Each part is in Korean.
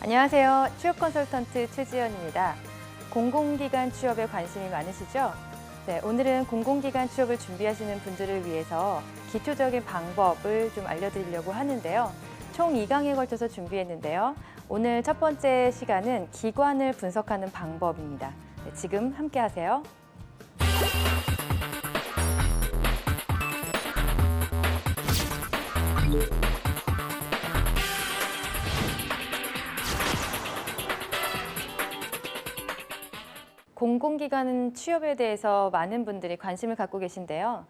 안녕하세요. 취업 컨설턴트 최지연입니다. 공공기관 취업에 관심이 많으시죠? 네, 오늘은 공공기관 취업을 준비하시는 분들을 위해서 기초적인 방법을 좀 알려드리려고 하는데요. 총 2강에 걸쳐서 준비했는데요. 오늘 첫 번째 시간은 기관을 분석하는 방법입니다. 네, 지금 함께 하세요. 공공기관 취업에 대해서 많은 분들이 관심을 갖고 계신데요.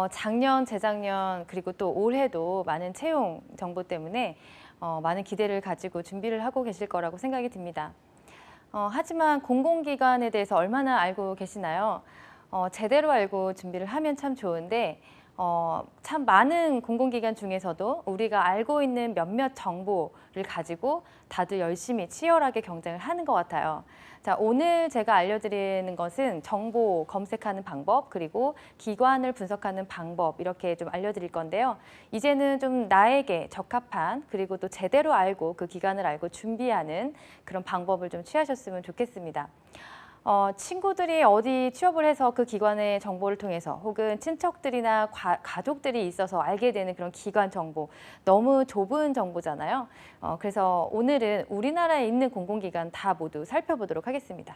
작년, 재작년, 그리고 또 올해도 많은 채용 정보 때문에 많은 기대를 가지고 준비를 하고 계실 거라고 생각이 듭니다. 하지만 공공기관에 대해서 얼마나 알고 계시나요? 제대로 알고 준비를 하면 참 좋은데 참 많은 공공기관 중에서도 우리가 알고 있는 몇몇 정보를 가지고 다들 열심히 치열하게 경쟁을 하는 것 같아요. 자, 오늘 제가 알려드리는 것은 정보 검색하는 방법, 그리고 기관을 분석하는 방법, 이렇게 좀 알려드릴 건데요. 이제는 좀 나에게 적합한, 그리고 또 제대로 알고 그 기관을 알고 준비하는 그런 방법을 좀 취하셨으면 좋겠습니다. 친구들이 어디 취업을 해서 그 기관의 정보를 통해서 혹은 친척들이나 가족들이 있어서 알게 되는 그런 기관 정보, 너무 좁은 정보잖아요. 그래서 오늘은 우리나라에 있는 공공기관 다 모두 살펴보도록 하겠습니다.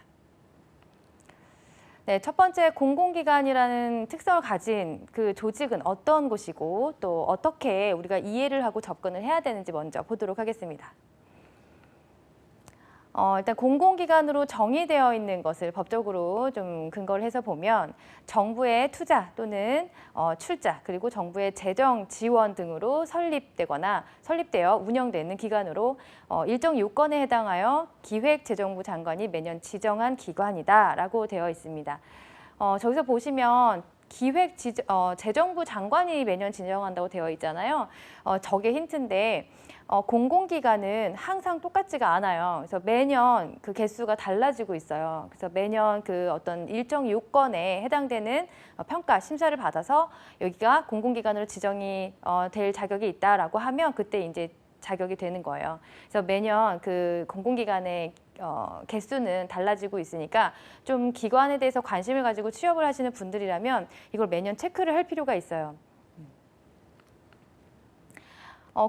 네, 첫 번째, 공공기관이라는 특성을 가진 그 조직은 어떤 곳이고 또 어떻게 우리가 이해를 하고 접근을 해야 되는지 먼저 보도록 하겠습니다. 일단 공공기관으로 정의되어 있는 것을 법적으로 좀 근거를 해서 보면 정부의 투자 또는 출자, 그리고 정부의 재정 지원 등으로 설립되어 운영되는 기관으로 일정 요건에 해당하여 기획재정부 장관이 매년 지정한 기관이다라고 되어 있습니다. 저기서 보시면 재정부 장관이 매년 지정한다고 되어 있잖아요. 저게 힌트인데 공공기관은 항상 똑같지가 않아요. 그래서 매년 그 개수가 달라지고 있어요. 그래서 매년 그 어떤 일정 요건에 해당되는 평가, 심사를 받아서 여기가 공공기관으로 지정이 될 자격이 있다라고 하면 그때 이제 자격이 되는 거예요. 그래서 매년 그 공공기관의 개수는 달라지고 있으니까 좀 기관에 대해서 관심을 가지고 취업을 하시는 분들이라면 이걸 매년 체크를 할 필요가 있어요.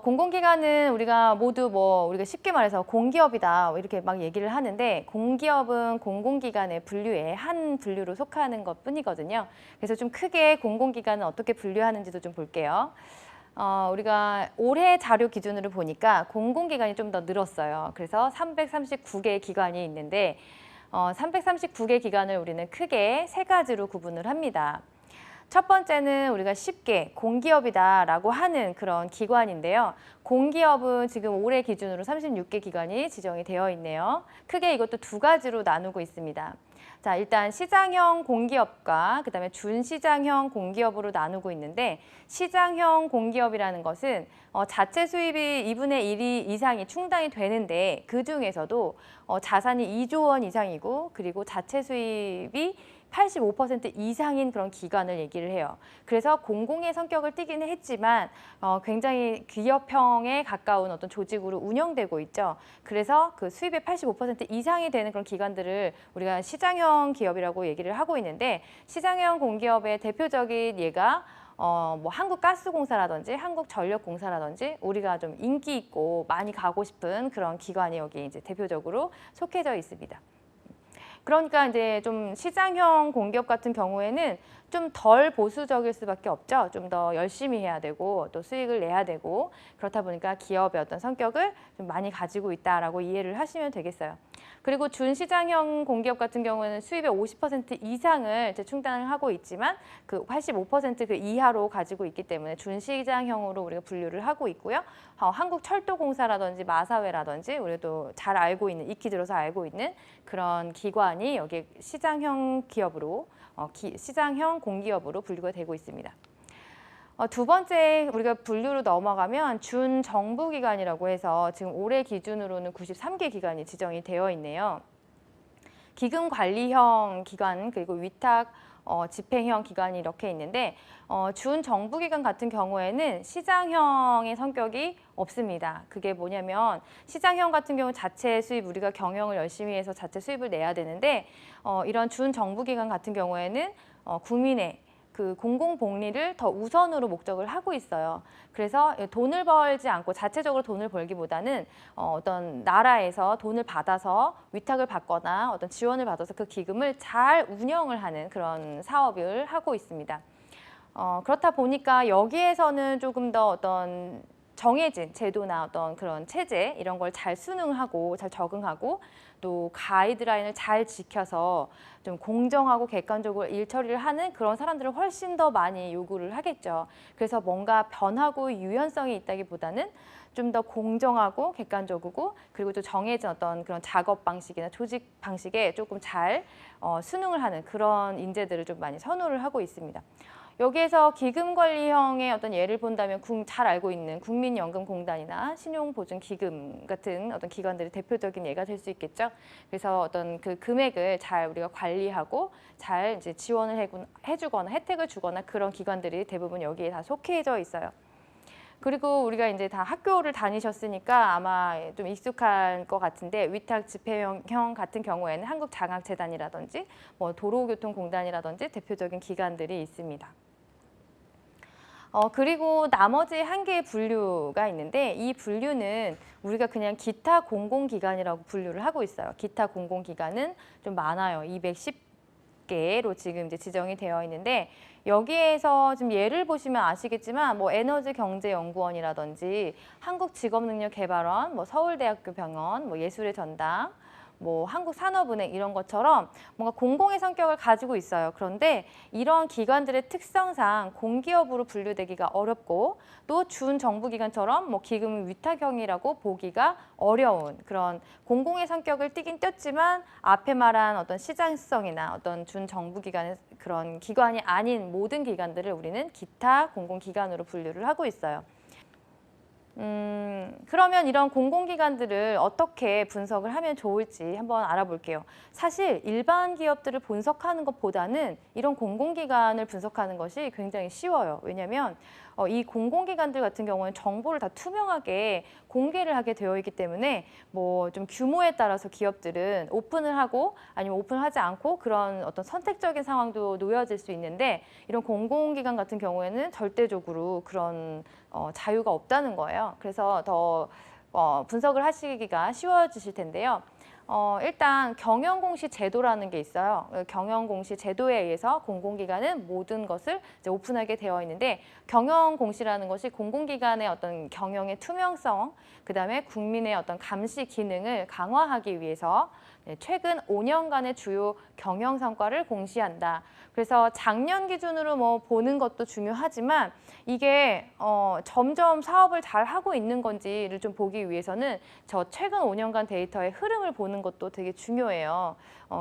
공공기관은 우리가 모두 우리가 쉽게 말해서 공기업이다 이렇게 막 얘기를 하는데 공기업은 공공기관의 분류에 한 분류로 속하는 것 뿐이거든요. 그래서 좀 크게 공공기관은 어떻게 분류하는지도 좀 볼게요. 우리가 올해 자료 기준으로 보니까 공공기관이 좀 더 늘었어요. 그래서 339개 기관이 있는데 339개 기관을 우리는 크게 세 가지로 구분을 합니다. 첫 번째는 우리가 쉽게 공기업이다라고 하는 그런 기관인데요. 공기업은 지금 올해 기준으로 36개 기관이 지정이 되어 있네요. 크게 이것도 두 가지로 나누고 있습니다. 자, 일단 시장형 공기업과 그다음에 준시장형 공기업으로 나누고 있는데 시장형 공기업이라는 것은 자체 수입이 2분의 1 이상이 충당이 되는데 그중에서도 자산이 2조 원 이상이고 그리고 자체 수입이 85% 이상인 그런 기관을 얘기를 해요. 그래서 공공의 성격을 띠기는 했지만 굉장히 기업형에 가까운 어떤 조직으로 운영되고 있죠. 그래서 그 수입의 85% 이상이 되는 그런 기관들을 우리가 시장형 기업이라고 얘기를 하고 있는데 시장형 공기업의 대표적인 예가 한국가스공사라든지 한국전력공사라든지 우리가 좀 인기 있고 많이 가고 싶은 그런 기관이 여기 이제 대표적으로 속해져 있습니다. 그러니까 이제 좀 시장형 공기업 같은 경우에는 좀 덜 보수적일 수밖에 없죠. 좀 더 열심히 해야 되고 또 수익을 내야 되고 그렇다 보니까 기업의 어떤 성격을 좀 많이 가지고 있다라고 이해를 하시면 되겠어요. 그리고 준시장형 공기업 같은 경우에는 수입의 50% 이상을 이제 충당을 하고 있지만 그 85% 이하로 가지고 있기 때문에 준시장형으로 우리가 분류를 하고 있고요. 한국철도공사라든지 마사회라든지 우리도 잘 알고 있는, 익히 들어서 알고 있는 그런 기관이 여기 시장형 기업으로 시장형 공기업으로 분류가 되고 있습니다. 두 번째 우리가 분류로 넘어가면 준정부기관이라고 해서 지금 올해 기준으로는 93개 기관이 지정이 되어 있네요. 기금관리형 기관 그리고 위탁 집행형 기관이 이렇게 있는데 준정부기관 같은 경우에는 시장형의 성격이 없습니다. 그게 뭐냐면 시장형 같은 경우 자체 수입 우리가 경영을 열심히 해서 자체 수입을 내야 되는데 이런 준정부기관 같은 경우에는 국민의 그 공공복리를 더 우선으로 목적을 하고 있어요. 그래서 돈을 벌지 않고 자체적으로 돈을 벌기보다는 어떤 나라에서 돈을 받아서 위탁을 받거나 어떤 지원을 받아서 그 기금을 잘 운영을 하는 그런 사업을 하고 있습니다. 그렇다 보니까 여기에서는 조금 더 어떤 정해진 제도나 어떤 그런 체제 이런 걸 잘 수능하고 잘 적응하고 또 가이드라인을 잘 지켜서 좀 공정하고 객관적으로 일 처리를 하는 그런 사람들을 훨씬 더 많이 요구를 하겠죠. 그래서 뭔가 변하고 유연성이 있다기보다는 좀 더 공정하고 객관적이고 그리고 또 정해진 어떤 그런 작업 방식이나 조직 방식에 조금 잘 수능을 하는 그런 인재들을 좀 많이 선호를 하고 있습니다. 여기에서 기금관리형의 어떤 예를 본다면 잘 알고 있는 국민연금공단이나 신용보증기금 같은 어떤 기관들이 대표적인 예가 될 수 있겠죠. 그래서 어떤 그 금액을 잘 우리가 관리하고 잘 이제 지원을 해주거나 혜택을 주거나 그런 기관들이 대부분 여기에 다 속해져 있어요. 그리고 우리가 이제 다 학교를 다니셨으니까 아마 좀 익숙한 것 같은데 위탁 집행형 같은 경우에는 한국장학재단이라든지 뭐 도로교통공단이라든지 대표적인 기관들이 있습니다. 그리고 나머지 한 개의 분류가 있는데 이 분류는 우리가 그냥 기타 공공기관이라고 분류를 하고 있어요. 기타 공공기관은 좀 많아요. 210개로 지금 이제 지정이 되어 있는데 여기에서 지금 예를 보시면 아시겠지만 뭐 에너지경제연구원이라든지 한국직업능력개발원, 뭐 서울대학교 병원, 뭐 예술의 전당, 뭐 한국산업은행 이런 것처럼 뭔가 공공의 성격을 가지고 있어요. 그런데 이런 기관들의 특성상 공기업으로 분류되기가 어렵고 또 준정부기관처럼 뭐 기금 위탁형이라고 보기가 어려운 그런 공공의 성격을 띠긴 띄었지만 앞에 말한 어떤 시장성이나 어떤 준정부기관의 그런 기관이 아닌 모든 기관들을 우리는 기타 공공기관으로 분류를 하고 있어요. 그러면 이런 공공기관들을 어떻게 분석을 하면 좋을지 한번 알아볼게요. 사실 일반 기업들을 분석하는 것보다는 이런 공공기관을 분석하는 것이 굉장히 쉬워요. 왜냐하면 이 공공기관들 같은 경우는 정보를 다 투명하게 공개를 하게 되어 있기 때문에 뭐 좀 규모에 따라서 기업들은 오픈을 하고 아니면 오픈하지 않고 그런 어떤 선택적인 상황도 놓여질 수 있는데 이런 공공기관 같은 경우에는 절대적으로 그런 자유가 없다는 거예요. 그래서 더 분석을 하시기가 쉬워지실 텐데요. 일단 경영공시 제도라는 게 있어요. 경영공시 제도에 의해서 공공기관은 모든 것을 이제 오픈하게 되어 있는데 경영공시라는 것이 공공기관의 어떤 경영의 투명성, 그다음에 국민의 어떤 감시 기능을 강화하기 위해서 최근 5년간의 주요 경영 성과를 공시한다. 그래서 작년 기준으로 뭐 보는 것도 중요하지만 이게 점점 사업을 잘 하고 있는 건지를 좀 보기 위해서는 저 최근 5년간 데이터의 흐름을 보는 것도 되게 중요해요.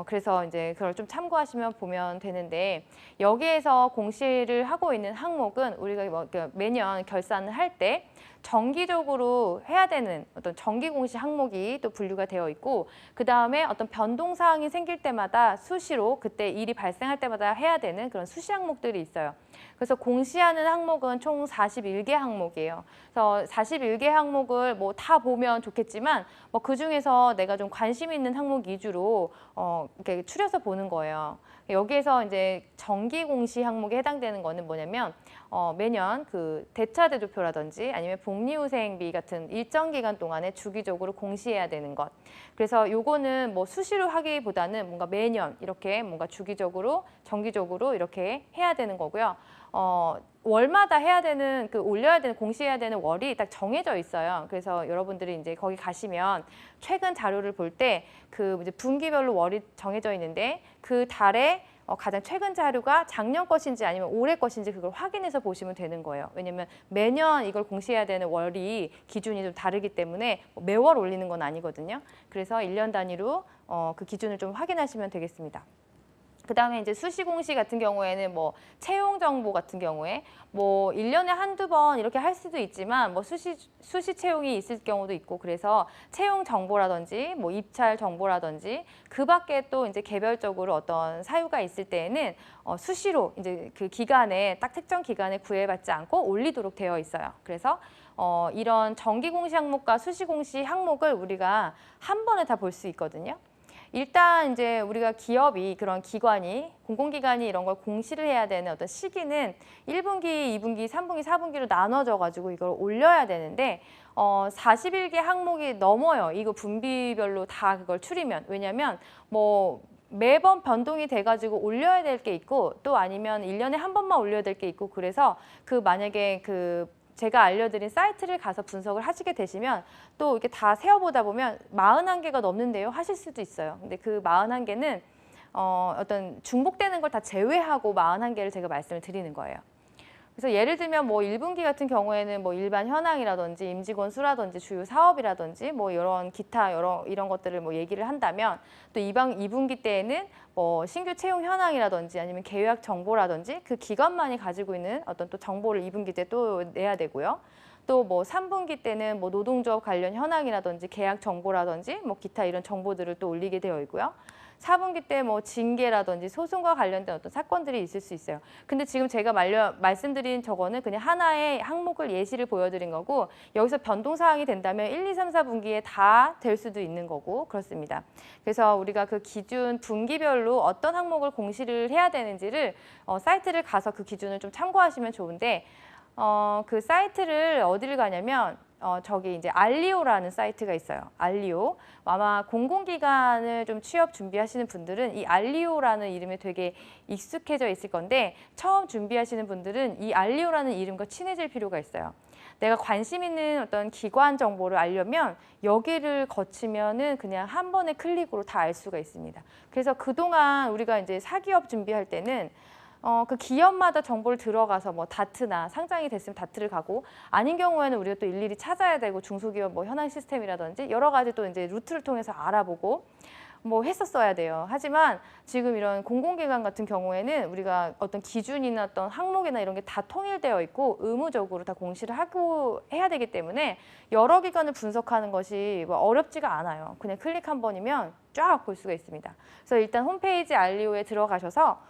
그래서 이제 그걸 좀 참고하시면 보면 되는데 여기에서 공시를 하고 있는 항목은 우리가 뭐 매년 결산을 할 때 정기적으로 해야 되는 어떤 정기 공시 항목이 또 분류가 되어 있고 그 다음에 어떤 변동 사항이 생길 때마다 수시로 그때 일이 발생할 때마다 해야 되는 그런 수시 항목들이 있어요. 그래서 공시하는 항목은 총 41개 항목이에요. 그래서 41개 항목을 뭐 다 보면 좋겠지만 뭐 그중에서 내가 좀 관심 있는 항목 위주로 이렇게 추려서 보는 거예요. 여기에서 이제 정기 공시 항목에 해당되는 거는 뭐냐면 매년 그 대차대조표라든지 아니면 복리후생비 같은 일정 기간 동안에 주기적으로 공시해야 되는 것. 그래서 요거는 뭐 수시로 하기보다는 뭔가 매년 이렇게 뭔가 주기적으로 정기적으로 이렇게 해야 되는 거고요. 월마다 해야 되는 올려야 되는 공시해야 되는 월이 딱 정해져 있어요. 그래서 여러분들이 이제 거기 가시면 최근 자료를 볼 때 그 이제 분기별로 월이 정해져 있는데 그 달에 가장 최근 자료가 작년 것인지 아니면 올해 것인지 그걸 확인해서 보시면 되는 거예요. 왜냐면 매년 이걸 공시해야 되는 월이 기준이 좀 다르기 때문에 매월 올리는 건 아니거든요. 그래서 1년 단위로 그 기준을 좀 확인하시면 되겠습니다. 그다음에 이제 수시 공시 같은 경우에는 뭐 채용 정보 같은 경우에 뭐 1년에 한두 번 이렇게 할 수도 있지만 뭐 수시 채용이 있을 경우도 있고 그래서 채용 정보라든지 뭐 입찰 정보라든지 그 밖에 또 이제 개별적으로 어떤 사유가 있을 때에는 수시로 이제 그 기간에 딱 특정 기간에 구애받지 않고 올리도록 되어 있어요. 그래서 이런 정기 공시 항목과 수시 공시 항목을 우리가 한 번에 다 볼 수 있거든요. 일단 이제 우리가 기업이 그런 기관이 공공기관이 이런 걸 공시를 해야 되는 어떤 시기는 1분기, 2분기, 3분기, 4분기로 나눠져 가지고 이걸 올려야 되는데 41개 항목이 넘어요. 이거 분기별로 다 그걸 추리면. 왜냐면 뭐 매번 변동이 돼가지고 올려야 될 게 있고 또 아니면 1년에 한 번만 올려야 될 게 있고 그래서 그 만약에 제가 알려드린 사이트를 가서 분석을 하시게 되시면 또 이렇게 다 세어보다 보면 41개가 넘는데요 하실 수도 있어요. 근데 그 41개는 어떤 중복되는 걸 다 제외하고 41개를 제가 말씀을 드리는 거예요. 그래서 예를 들면 뭐 1분기 같은 경우에는 뭐 일반 현황이라든지 임직원 수라든지 주요 사업이라든지 뭐 이런 기타 이런 것들을 뭐 얘기를 한다면 또 2분기 때에는 뭐 신규 채용 현황이라든지 아니면 계약 정보라든지 그 기관만이 가지고 있는 어떤 또 정보를 2분기 때 또 내야 되고요. 또 뭐 3분기 때는 뭐 노동조합 관련 현황이라든지 계약 정보라든지 뭐 기타 이런 정보들을 또 올리게 되어 있고요. 4분기 때 뭐 징계라든지 소송과 관련된 어떤 사건들이 있을 수 있어요. 근데 지금 제가 말씀드린 저거는 그냥 하나의 항목을 예시를 보여드린 거고 여기서 변동사항이 된다면 1, 2, 3, 4분기에 다 될 수도 있는 거고 그렇습니다. 그래서 우리가 그 기준 분기별로 어떤 항목을 공시를 해야 되는지를 사이트를 가서 그 기준을 좀 참고하시면 좋은데 그 사이트를 어디를 가냐면 저기 이제 알리오라는 사이트가 있어요. 알리오. 아마 공공기관을 좀 취업 준비하시는 분들은 이 알리오라는 이름에 되게 익숙해져 있을 건데 처음 준비하시는 분들은 이 알리오라는 이름과 친해질 필요가 있어요. 내가 관심 있는 어떤 기관 정보를 알려면 여기를 거치면은 그냥 한 번의 클릭으로 다 알 수가 있습니다. 그래서 그동안 우리가 이제 사기업 준비할 때는 그 기업마다 정보를 들어가서 뭐 다트나 상장이 됐으면 다트를 가고 아닌 경우에는 우리가 또 일일이 찾아야 되고 중소기업 뭐 현황 시스템이라든지 여러 가지 또 이제 루트를 통해서 알아보고 뭐 했었어야 돼요. 하지만 지금 이런 공공기관 같은 경우에는 우리가 어떤 기준이나 어떤 항목이나 이런 게 다 통일되어 있고 의무적으로 다 공시를 하고 해야 되기 때문에 여러 기관을 분석하는 것이 뭐 어렵지가 않아요. 그냥 클릭 한 번이면 쫙 볼 수가 있습니다. 그래서 일단 홈페이지 알리오에 들어가셔서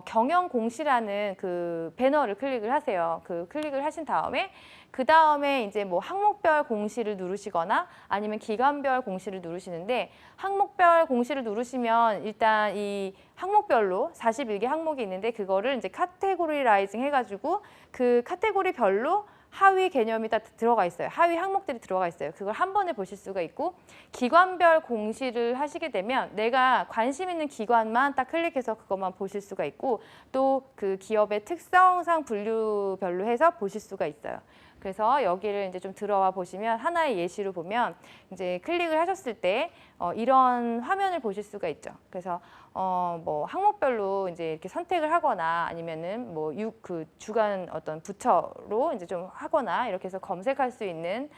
경영 공시라는 그 배너를 클릭을 하세요. 그 클릭을 하신 다음에 그 다음에 이제 뭐 항목별 공시를 누르시거나 아니면 기관별 공시를 누르시는데 항목별 공시를 누르시면 일단 이 항목별로 41개 항목이 있는데 그거를 이제 카테고리라이징 해가지고 그 카테고리별로 하위 개념이 다 들어가 있어요. 하위 항목들이 들어가 있어요. 그걸 한 번에 보실 수가 있고 기관별 공시를 하시게 되면 내가 관심 있는 기관만 딱 클릭해서 그것만 보실 수가 있고 또 그 기업의 특성상 분류별로 해서 보실 수가 있어요. 그래서 여기를 이제 좀 들어와 보시면 하나의 예시로 보면 이제 클릭을 하셨을 때 이런 화면을 보실 수가 있죠. 그래서 뭐 항목별로 이제 이렇게 선택을 하거나 아니면은 뭐 그 주간 어떤 부처로 이제 좀 하거나 이렇게 해서 검색할 수 있는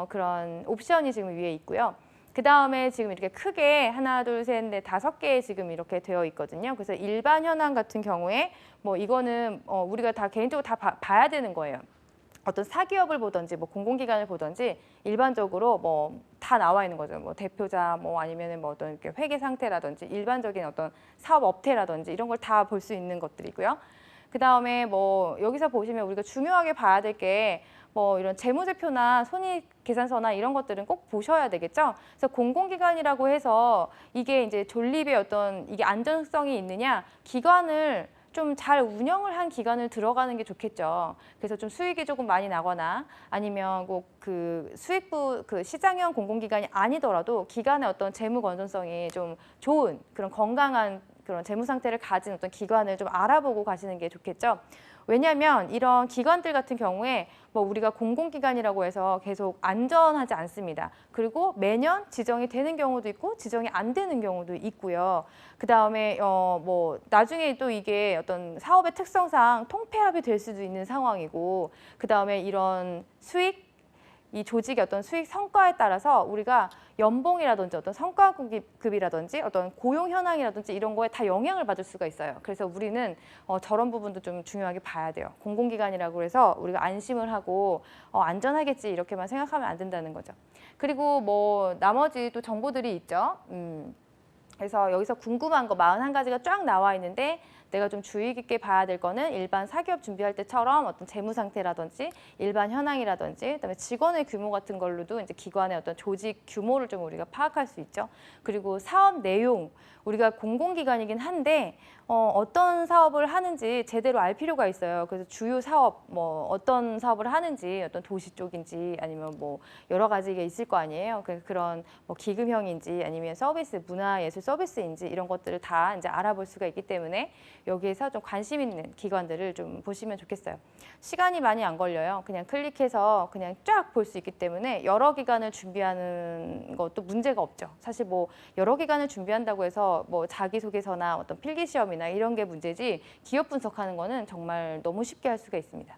그런 옵션이 지금 위에 있고요. 그 다음에 지금 이렇게 크게 하나, 둘, 셋, 넷, 5개 지금 이렇게 되어 있거든요. 그래서 일반 현황 같은 경우에 뭐 이거는 우리가 다 개인적으로 다 봐야 되는 거예요. 어떤 사기업을 보든지 뭐 공공기관을 보든지 일반적으로 뭐 다 나와 있는 거죠. 뭐 대표자 뭐 아니면은 뭐 어떤 이렇게 회계 상태라든지 일반적인 어떤 사업 업태라든지 이런 걸 다 볼 수 있는 것들이고요. 그 다음에 뭐 여기서 보시면 우리가 중요하게 봐야 될 게 뭐 이런 재무제표나 손익계산서나 이런 것들은 꼭 보셔야 되겠죠. 그래서 공공기관이라고 해서 이게 이제 존립의 어떤 이게 안전성이 있느냐 기관을 좀 잘 운영을 한 기관을 들어가는 게 좋겠죠. 그래서 좀 수익이 조금 많이 나거나 아니면 꼭 그 수익부 그 시장형 공공기관이 아니더라도 기관의 어떤 재무 건전성이 좀 좋은 그런 건강한 그런 재무 상태를 가진 어떤 기관을 좀 알아보고 가시는 게 좋겠죠. 왜냐하면 이런 기관들 같은 경우에 뭐 우리가 공공기관이라고 해서 계속 안전하지 않습니다. 그리고 매년 지정이 되는 경우도 있고 지정이 안 되는 경우도 있고요. 그 다음에 뭐 나중에 또 이게 어떤 사업의 특성상 통폐합이 될 수도 있는 상황이고 그 다음에 이런 수익 이 조직의 어떤 수익 성과에 따라서 우리가 연봉이라든지 어떤 성과급이라든지 어떤 고용 현황이라든지 이런 거에 다 영향을 받을 수가 있어요. 그래서 우리는 저런 부분도 좀 중요하게 봐야 돼요. 공공기관이라고 해서 우리가 안심을 하고 안전하겠지 이렇게만 생각하면 안 된다는 거죠. 그리고 뭐 나머지 또 정보들이 있죠. 그래서 여기서 궁금한 거 41가지가 쫙 나와 있는데 내가 좀 주의 깊게 봐야 될 거는 일반 사기업 준비할 때처럼 어떤 재무 상태라든지 일반 현황이라든지 그다음에 직원의 규모 같은 걸로도 이제 기관의 어떤 조직 규모를 좀 우리가 파악할 수 있죠. 그리고 사업 내용, 우리가 공공기관이긴 한데 어떤 사업을 하는지 제대로 알 필요가 있어요. 그래서 주요 사업, 뭐 어떤 사업을 하는지, 어떤 도시 쪽인지 아니면 뭐 여러 가지가 있을 거 아니에요. 그런 뭐 기금형인지 아니면 서비스, 문화예술 서비스인지 이런 것들을 다 이제 알아볼 수가 있기 때문에 여기에서 좀 관심 있는 기관들을 좀 보시면 좋겠어요. 시간이 많이 안 걸려요. 그냥 클릭해서 그냥 쫙 볼 수 있기 때문에 여러 기관을 준비하는 것도 문제가 없죠. 사실 뭐 여러 기관을 준비한다고 해서 뭐 자기소개서나 어떤 필기시험이나 이런 게 문제지 기업 분석하는 거는 정말 너무 쉽게 할 수가 있습니다.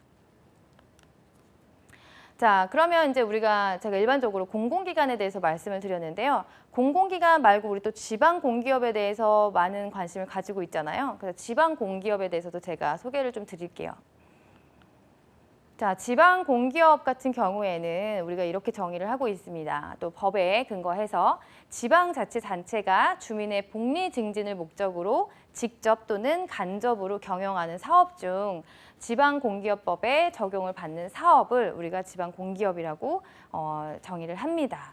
자, 그러면 이제 제가 일반적으로 공공기관에 대해서 말씀을 드렸는데요. 공공기관 말고 우리 또 지방공기업에 대해서 많은 관심을 가지고 있잖아요. 그래서 지방공기업에 대해서도 제가 소개를 좀 드릴게요. 자, 지방공기업 같은 경우에는 우리가 이렇게 정의를 하고 있습니다. 또 법에 근거해서 지방자치단체가 주민의 복리 증진을 목적으로 직접 또는 간접으로 경영하는 사업 중 지방공기업법에 적용을 받는 사업을 우리가 지방공기업이라고 정의를 합니다.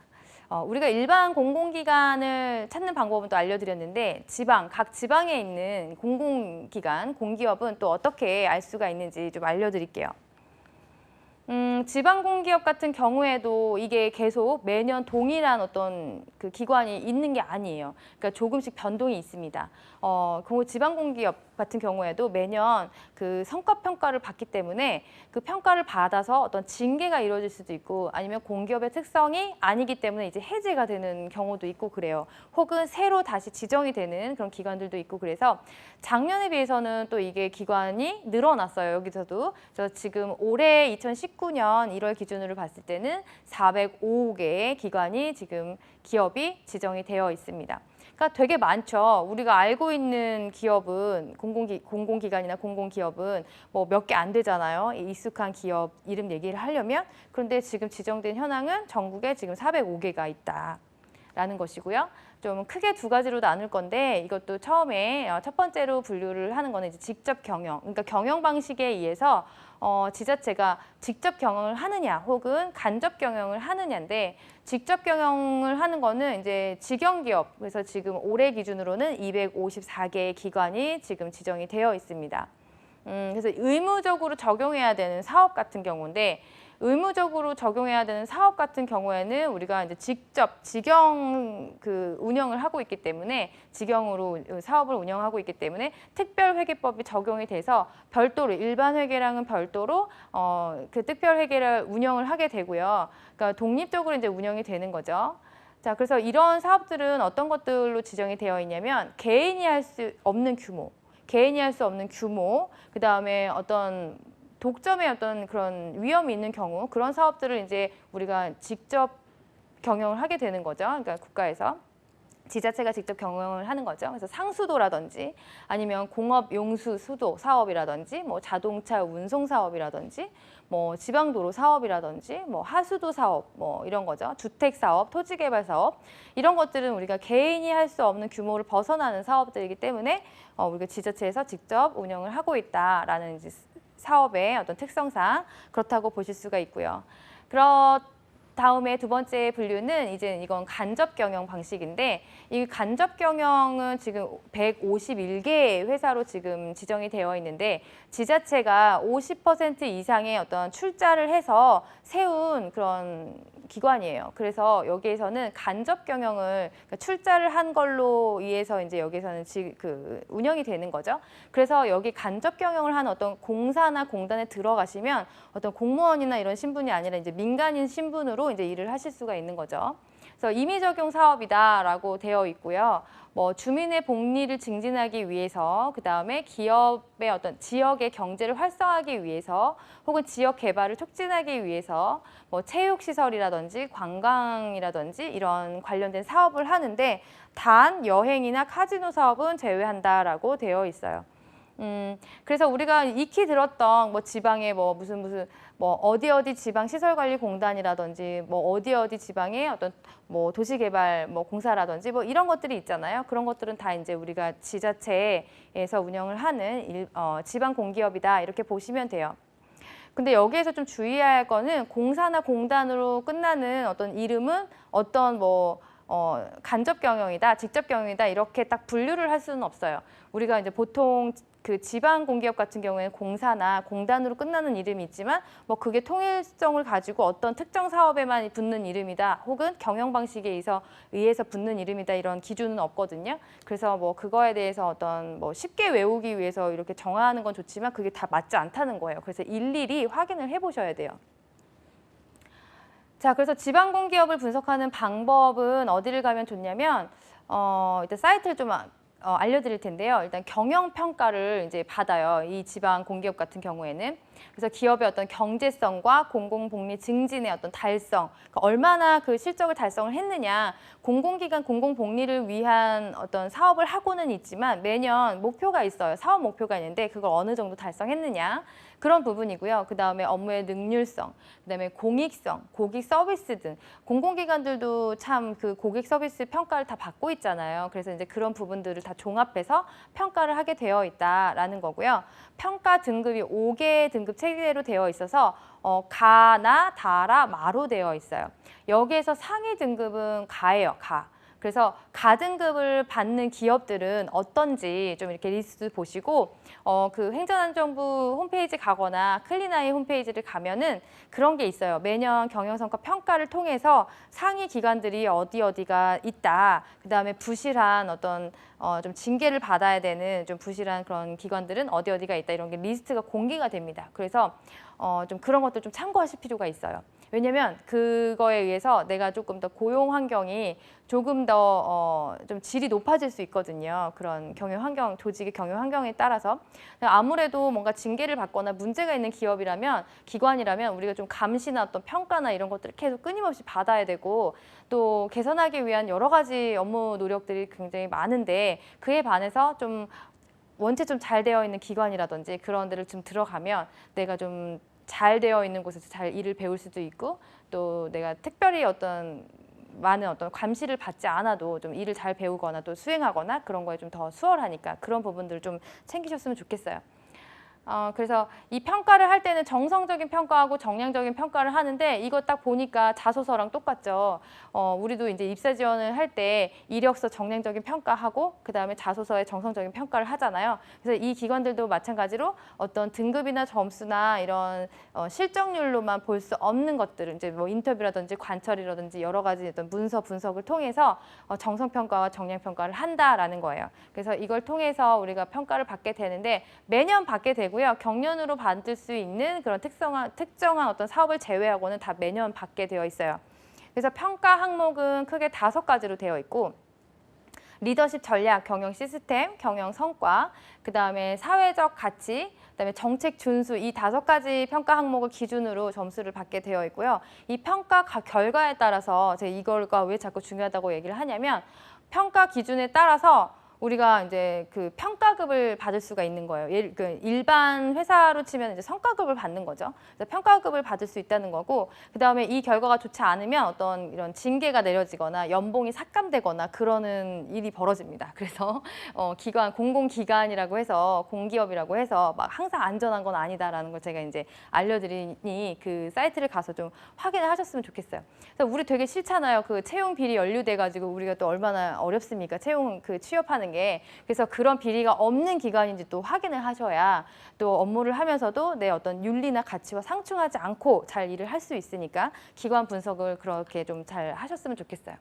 우리가 일반 공공기관을 찾는 방법은 또 알려드렸는데 각 지방에 있는 공공기관, 공기업은 또 어떻게 알 수가 있는지 좀 알려드릴게요. 지방공기업 같은 경우에도 이게 계속 매년 동일한 어떤 그 기관이 있는 게 아니에요. 그러니까 조금씩 변동이 있습니다. 지방공기업 같은 경우에도 매년 그 성과평가를 받기 때문에 그 평가를 받아서 어떤 징계가 이루어질 수도 있고 아니면 공기업의 특성이 아니기 때문에 이제 해제가 되는 경우도 있고 그래요. 혹은 새로 다시 지정이 되는 그런 기관들도 있고 그래서 작년에 비해서는 또 이게 기관이 늘어났어요. 여기서도. 그래서 지금 올해 2019년 1월 기준으로 봤을 때는 405개의 기관이 지금 기업이 지정이 되어 있습니다. 그러니까 되게 많죠. 우리가 알고 있는 기업은 공공기관이나 공공기업은 뭐 몇 개 안 되잖아요. 익숙한 기업 이름 얘기를 하려면. 그런데 지금 지정된 현황은 전국에 지금 405개가 있다라는 것이고요. 좀 크게 두 가지로 나눌 건데 이것도 처음에 첫 번째로 분류를 하는 거는 이제 직접 경영. 그러니까 경영 방식에 의해서 지자체가 직접 경영을 하느냐 혹은 간접 경영을 하느냐인데 직접 경영을 하는 거는 이제 직영기업, 그래서 지금 올해 기준으로는 254개의 기관이 지금 지정이 되어 있습니다. 그래서 의무적으로 적용해야 되는 사업 같은 경우인데 의무적으로 적용해야 되는 사업 같은 경우에는 우리가 이제 직접 직영 운영을 하고 있기 때문에 직영으로 사업을 운영하고 있기 때문에 특별회계법이 적용이 돼서 별도로 일반 회계랑은 별도로 그 특별회계를 운영을 하게 되고요. 그러니까 독립적으로 이제 운영이 되는 거죠. 자, 그래서 이런 사업들은 어떤 것들로 지정이 되어 있냐면 개인이 할 수 없는 규모, 그 다음에 어떤 독점의 어떤 그런 위험이 있는 경우 그런 사업들을 이제 우리가 직접 경영을 하게 되는 거죠. 그러니까 국가에서 지자체가 직접 경영을 하는 거죠. 그래서 상수도라든지 아니면 공업 용수 수도 사업이라든지 뭐 자동차 운송 사업이라든지 뭐 지방도로 사업이라든지 뭐 하수도 사업 뭐 이런 거죠. 주택 사업, 토지 개발 사업 이런 것들은 우리가 개인이 할 수 없는 규모를 벗어나는 사업들이기 때문에 우리가 지자체에서 직접 운영을 하고 있다라는 이제 사업의 어떤 특성상 그렇다고 보실 수가 있고요. 다음에 두 번째 분류는 이제 이건 간접 경영 방식인데 이 간접 경영은 지금 151개의 회사로 지금 지정이 되어 있는데 지자체가 50% 이상의 어떤 출자를 해서 세운 그런 기관이에요. 그래서 여기에서는 간접 경영을 그러니까 출자를 한 걸로 의해서 이제 여기에서는 운영이 되는 거죠. 그래서 여기 간접 경영을 하는 어떤 공사나 공단에 들어가시면 어떤 공무원이나 이런 신분이 아니라 이제 민간인 신분으로 이제 일을 하실 수가 있는 거죠. 그래서 임의 적용 사업이다라고 되어 있고요. 뭐 주민의 복리를 증진하기 위해서, 그 다음에 기업의 어떤 지역의 경제를 활성화하기 위해서, 혹은 지역 개발을 촉진하기 위해서 뭐 체육시설이라든지 관광이라든지 이런 관련된 사업을 하는데, 단 여행이나 카지노 사업은 제외한다라고 되어 있어요. 그래서 우리가 익히 들었던 뭐 지방의 뭐 무슨 뭐 어디 지방시설관리공단이라든지 뭐 어디 지방의 어떤 뭐 도시개발 뭐 공사라든지 뭐 이런 것들이 있잖아요. 그런 것들은 다 이제 우리가 지자체에서 운영을 하는 지방공기업이다 이렇게 보시면 돼요. 근데 여기에서 좀 주의해야 할 거는 공사나 공단으로 끝나는 어떤 이름은 어떤 뭐 간접 경영이다, 직접 경영이다 이렇게 딱 분류를 할 수는 없어요. 우리가 이제 보통 그 지방 공기업 같은 경우에는 공사나 공단으로 끝나는 이름이 있지만 뭐 그게 통일성을 가지고 어떤 특정 사업에만 붙는 이름이다, 혹은 경영 방식에 의해서 붙는 이름이다 이런 기준은 없거든요. 그래서 뭐 그거에 대해서 어떤 뭐 쉽게 외우기 위해서 이렇게 정하는 건 좋지만 그게 다 맞지 않다는 거예요. 그래서 일일이 확인을 해보셔야 돼요. 자, 그래서 지방공기업을 분석하는 방법은 어디를 가면 좋냐면 일단 사이트를 좀 알려드릴 텐데요. 일단 경영평가를 이제 받아요. 이 지방공기업 같은 경우에는. 그래서 기업의 어떤 경제성과 공공복리 증진의 어떤 달성, 그러니까 얼마나 그 실적을 달성을 했느냐, 공공기관 공공복리를 위한 어떤 사업을 하고는 있지만 매년 목표가 있어요. 사업 목표가 있는데 그걸 어느 정도 달성했느냐, 그런 부분이고요. 그 다음에 업무의 능률성, 그 다음에 공익성, 고객 서비스 등 공공기관들도 참 그 고객 서비스 평가를 다 받고 있잖아요. 그래서 이제 그런 부분들을 다 종합해서 평가를 하게 되어 있다라는 거고요. 평가 등급이 5개 등급 체계로 되어 있어서 가나 다라 마로 되어 있어요. 여기에서 상위 등급은 가예요. 가. 그래서 가등급을 받는 기업들은 어떤지 좀 이렇게 리스트 보시고 그 행정안전부 홈페이지 가거나 클린아이 홈페이지를 가면은 그런 게 있어요. 매년 경영성과 평가를 통해서 상위 기관들이 어디가 있다. 그다음에 부실한 어떤 좀 징계를 받아야 되는 좀 부실한 그런 기관들은 어디가 있다. 이런 게 리스트가 공개가 됩니다. 그래서 좀 그런 것도 좀 참고하실 필요가 있어요. 왜냐면 그거에 의해서 내가 조금 더 고용 환경이 조금 더 좀 질이 높아질 수 있거든요. 그런 경영 환경, 조직의 경영 환경에 따라서. 아무래도 뭔가 징계를 받거나 문제가 있는 기관이라면 우리가 좀 감시나 어떤 평가나 이런 것들을 계속 끊임없이 받아야 되고, 또 개선하기 위한 여러 가지 업무 노력들이 굉장히 많은데, 그에 반해서 좀 원체 좀 잘 되어 있는 기관이라든지 그런 데를 좀 들어가면 내가 좀 잘 되어 있는 곳에서 잘 일을 배울 수도 있고, 또 내가 특별히 많은 어떤 감시를 받지 않아도 좀 일을 잘 배우거나 또 수행하거나 그런 거에 좀 더 수월하니까 그런 부분들 좀 챙기셨으면 좋겠어요. 그래서 이 평가를 할 때는 정성적인 평가하고 정량적인 평가를 하는데, 이거 딱 보니까 자소서랑 똑같죠. 우리도 이제 입사 지원을 할 때 이력서 정량적인 평가하고 그 다음에 자소서에 정성적인 평가를 하잖아요. 그래서 이 기관들도 마찬가지로 어떤 등급이나 점수나 이런 실적률로만 볼 수 없는 것들을 이제 뭐 인터뷰라든지 관철이라든지 여러 가지 어떤 문서 분석을 통해서 정성평가와 정량평가를 한다라는 거예요. 그래서 이걸 통해서 우리가 평가를 받게 되는데 매년 받게 되고, 경년으로 받을 수 있는 그런 특정한 어떤 사업을 제외하고는 다 매년 받게 되어 있어요. 그래서 평가 항목은 크게 5가지로 되어 있고, 리더십 전략, 경영 시스템, 경영 성과, 그 다음에 사회적 가치, 그 다음에 정책 준수, 이 5가지 평가 항목을 기준으로 점수를 받게 되어 있고요. 이 평가 결과에 따라서 제가 이걸가 왜 자꾸 중요하다고 얘기를 하냐면, 평가 기준에 따라서 우리가 이제 그 평가급을 받을 수가 있는 거예요. 일반 회사로 치면 이제 성과급을 받는 거죠. 그래서 평가급을 받을 수 있다는 거고, 그 다음에 이 결과가 좋지 않으면 어떤 이런 징계가 내려지거나 연봉이 삭감되거나 그러는 일이 벌어집니다. 그래서 공공기관이라고 해서 공기업이라고 해서 막 항상 안전한 건 아니다라는 걸 제가 이제 알려드리니 그 사이트를 가서 좀 확인을 하셨으면 좋겠어요. 그래서 우리 되게 싫잖아요. 그 채용 비리 연루돼가지고 우리가 또 얼마나 어렵습니까? 채용 취업하는 게. 그래서 그런 비리가 없는 기관인지 또 확인을 하셔야 또 업무를 하면서도 내 어떤 윤리나 가치와 상충하지 않고 잘 일을 할 수 있으니까 기관 분석을 그렇게 좀 잘 하셨으면 좋겠어요.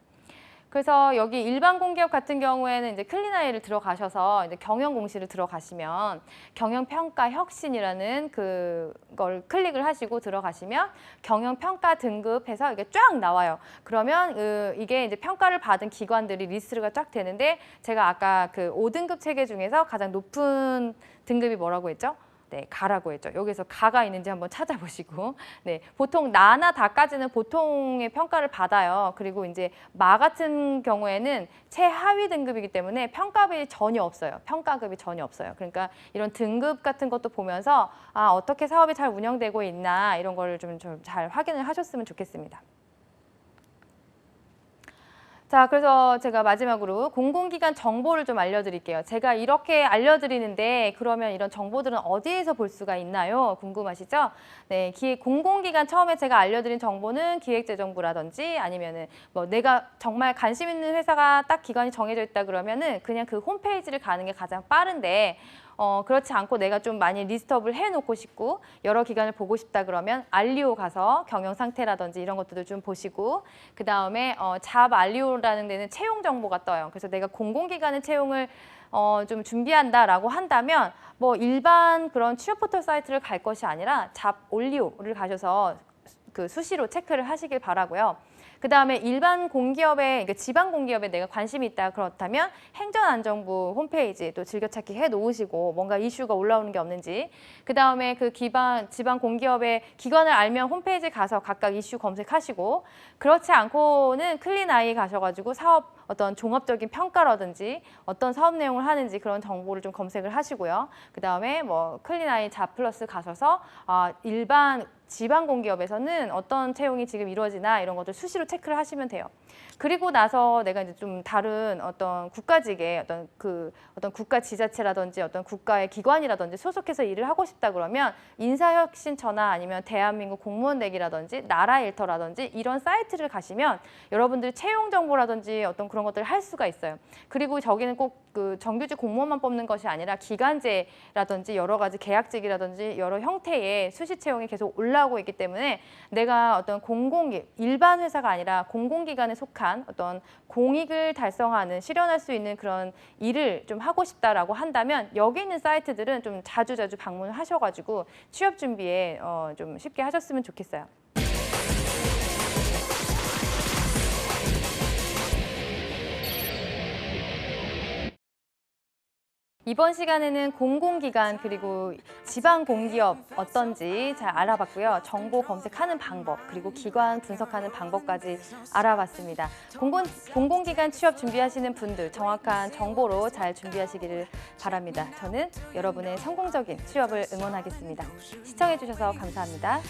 그래서 여기 일반 공기업 같은 경우에는 이제 클린아이를 들어가셔서 이제 경영 공시를 들어가시면 경영평가 혁신이라는 그걸 클릭을 하시고 들어가시면 경영평가 등급해서 이게 쫙 나와요. 그러면 이게 이제 평가를 받은 기관들이 리스트가 쫙 되는데 제가 아까 그 5등급 체계 중에서 가장 높은 등급이 뭐라고 했죠? 네, 가라고 했죠. 여기서 가가 있는지 한번 찾아보시고. 네, 보통 나나 다까지는 보통의 평가를 받아요. 그리고 이제 마 같은 경우에는 최하위 등급이기 때문에 평가급이 전혀 없어요. 평가급이 전혀 없어요. 그러니까 이런 등급 같은 것도 보면서 어떻게 사업이 잘 운영되고 있나 이런 거를 좀 잘 확인을 하셨으면 좋겠습니다. 자, 그래서 제가 마지막으로 공공기관 정보를 좀 알려드릴게요. 제가 이렇게 알려드리는데 그러면 이런 정보들은 어디에서 볼 수가 있나요? 궁금하시죠? 네, 공공기관 처음에 제가 알려드린 정보는 기획재정부라든지 아니면은 뭐 내가 정말 관심 있는 회사가 딱 기관이 정해져 있다 그러면은 그냥 그 홈페이지를 가는 게 가장 빠른데 그렇지 않고 내가 좀 많이 리스트업을 해놓고 싶고 여러 기관을 보고 싶다 그러면 알리오 가서 경영 상태라든지 이런 것들도 좀 보시고 그 다음에 잡 알리오라는 데는 채용 정보가 떠요. 그래서 내가 공공기관의 채용을 좀 준비한다라고 한다면 뭐 일반 그런 취업 포털 사이트를 갈 것이 아니라 잡 올리오를 가셔서 그 수시로 체크를 하시길 바라고요. 그 다음에 일반 공기업에, 그러니까 지방 공기업에 내가 관심이 있다 그렇다면 행정안전부 홈페이지 또 즐겨찾기 해 놓으시고 뭔가 이슈가 올라오는 게 없는지 그 다음에 그 지방 공기업의 기관을 알면 홈페이지 가서 각각 이슈 검색하시고 그렇지 않고는 클린아이 가셔가지고 사업 어떤 종합적인 평가라든지 어떤 사업 내용을 하는지 그런 정보를 좀 검색을 하시고요. 그 다음에 뭐 클린아이 잡플러스 가셔서 일반 지방 공기업에서는 어떤 채용이 지금 이루어지나 이런 것들 수시로 체크를 하시면 돼요. 그리고 나서 내가 이제 좀 다른 어떤 국가직의 어떤 국가 지자체라든지 어떤 국가의 기관이라든지 소속해서 일을 하고 싶다 그러면 인사혁신처나 아니면 대한민국 공무원 내기라든지 나라일터라든지 이런 사이트를 가시면 여러분들 채용 정보라든지 어떤 그런 것들을 할 수가 있어요. 그리고 저기는 꼭 그 정규직 공무원만 뽑는 것이 아니라 기간제라든지 여러 가지 계약직이라든지 여러 형태의 수시 채용이 계속 올라오고 있기 때문에 내가 어떤 일반 회사가 아니라 공공기관에 속한 어떤 공익을 달성하는 실현할 수 있는 그런 일을 좀 하고 싶다라고 한다면 여기 있는 사이트들은 좀 자주자주 방문을 하셔가지고 취업 준비에 좀 쉽게 하셨으면 좋겠어요. 이번 시간에는 공공기관 그리고 지방 공기업 어떤지 잘 알아봤고요. 정보 검색하는 방법 그리고 기관 분석하는 방법까지 알아봤습니다. 공공기관 취업 준비하시는 분들 정확한 정보로 잘 준비하시기를 바랍니다. 저는 여러분의 성공적인 취업을 응원하겠습니다. 시청해주셔서 감사합니다.